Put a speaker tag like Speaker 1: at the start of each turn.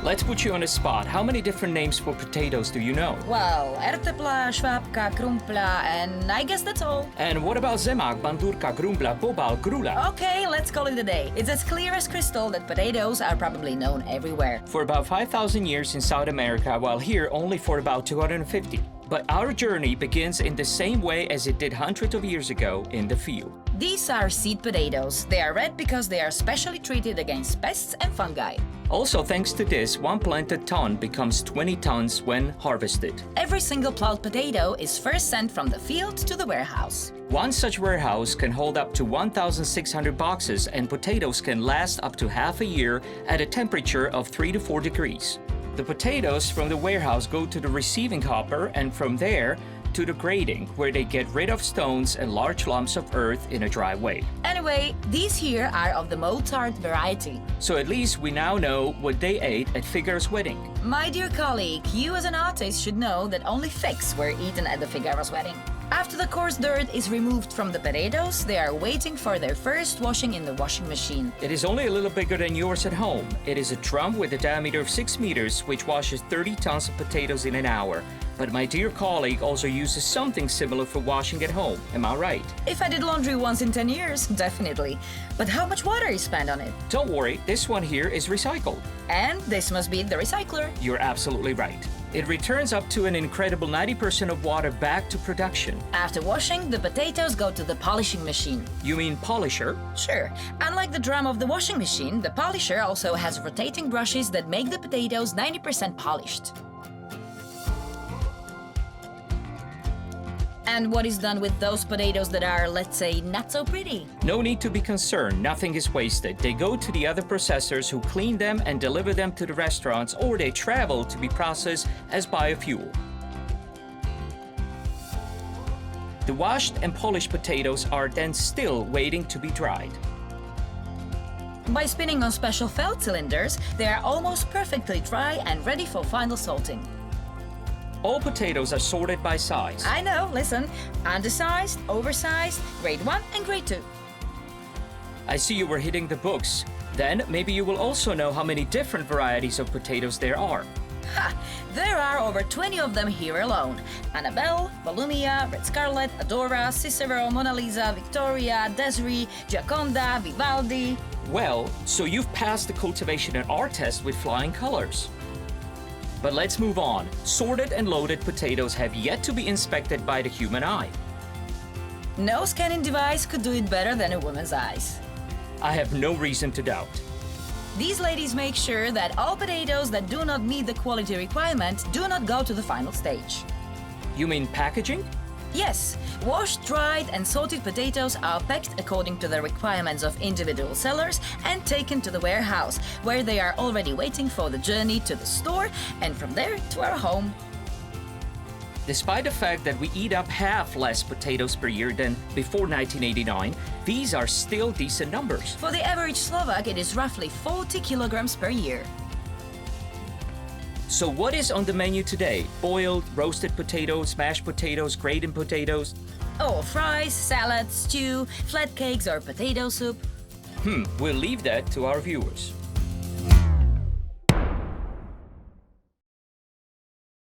Speaker 1: Let's put you on the spot. How many different names for potatoes do you know?
Speaker 2: Well, ertepla, švábka, krumpla, and I guess that's all.
Speaker 1: And what about zemak, bandurka, grumbla, bobal, grula?
Speaker 2: Okay, let's call it a day. It's as clear as crystal that potatoes are probably known everywhere.
Speaker 1: For about 5,000 years in South America, while here only for about 250. But our journey begins in the same way as it did hundreds of years ago in the field.
Speaker 2: These are seed potatoes. They are red because they are specially treated against pests and fungi.
Speaker 1: Also, thanks to this, one planted ton becomes 20 tons when harvested.
Speaker 2: Every single plowed potato is first sent from the field to the warehouse.
Speaker 1: One such warehouse can hold up to 1,600 boxes, and potatoes can last up to half a year at a temperature of 3 to 4 degrees. The potatoes from the warehouse go to the receiving hopper, and from there to the grading, where they get rid of stones and large lumps of earth in a dry way.
Speaker 2: Anyway, these here are of the Mozart variety.
Speaker 1: So at least we now know what they ate at Figaro's wedding.
Speaker 2: My dear colleague, you as an artist should know that only figs were eaten at the Figaro's wedding. After the coarse dirt is removed from the potatoes, they are waiting for their first washing in the washing machine.
Speaker 1: It is only a little bigger than yours at home. It is a drum with a diameter of 6 meters, which washes 30 tons of potatoes in an hour. But my dear colleague also uses something similar for washing at home. Am I right?
Speaker 2: If I did laundry once in 10 years, definitely. But how much water is spent on it?
Speaker 1: Don't worry, this one here is recycled.
Speaker 2: And this must be the recycler.
Speaker 1: You're absolutely right. It returns up to an incredible 90% of water back to production.
Speaker 2: After washing, the potatoes go to the polishing machine.
Speaker 1: You mean polisher?
Speaker 2: Sure. Unlike the drum of the washing machine, the polisher also has rotating brushes that make the potatoes 90% polished. And what is done with those potatoes that are, let's say, not so pretty?
Speaker 1: No need to be concerned, nothing is wasted. They go to the other processors who clean them and deliver them to the restaurants, or they travel to be processed as biofuel. The washed and polished potatoes are then still waiting to be dried.
Speaker 2: By spinning on special felt cylinders, they are almost perfectly dry and ready for final salting.
Speaker 1: All potatoes are sorted by size.
Speaker 2: I know, listen. Undersized, oversized, grade 1 and grade 2.
Speaker 1: I see you were hitting the books. Then maybe you will also know how many different varieties of potatoes there are.
Speaker 2: Ha! There are over 20 of them here alone. Annabelle, Volumia, Red Scarlet, Adora, Cicero, Mona Lisa, Victoria, Desiree, Gioconda, Vivaldi.
Speaker 1: Well, so you've passed the cultivation and art test with flying colors. But let's move on. Sorted and loaded potatoes have yet to be inspected by the human eye.
Speaker 2: No scanning device could do it better than a woman's eyes.
Speaker 1: I have no reason to doubt.
Speaker 2: These ladies make sure that all potatoes that do not meet the quality requirement do not go to the final stage.
Speaker 1: You mean packaging?
Speaker 2: Yes, washed, dried and salted potatoes are packed according to the requirements of individual sellers and taken to the warehouse, where they are already waiting for the journey to the store and from there to our home.
Speaker 1: Despite the fact that we eat up half less potatoes per year than before 1989, these are still decent numbers.
Speaker 2: For the average Slovak, it is roughly 40 kilograms per year.
Speaker 1: So what is on the menu today? Boiled, roasted potatoes, mashed potatoes, grated potatoes?
Speaker 2: Oh, fries, salad, stew, flat cakes or potato soup.
Speaker 1: We'll leave that to our viewers.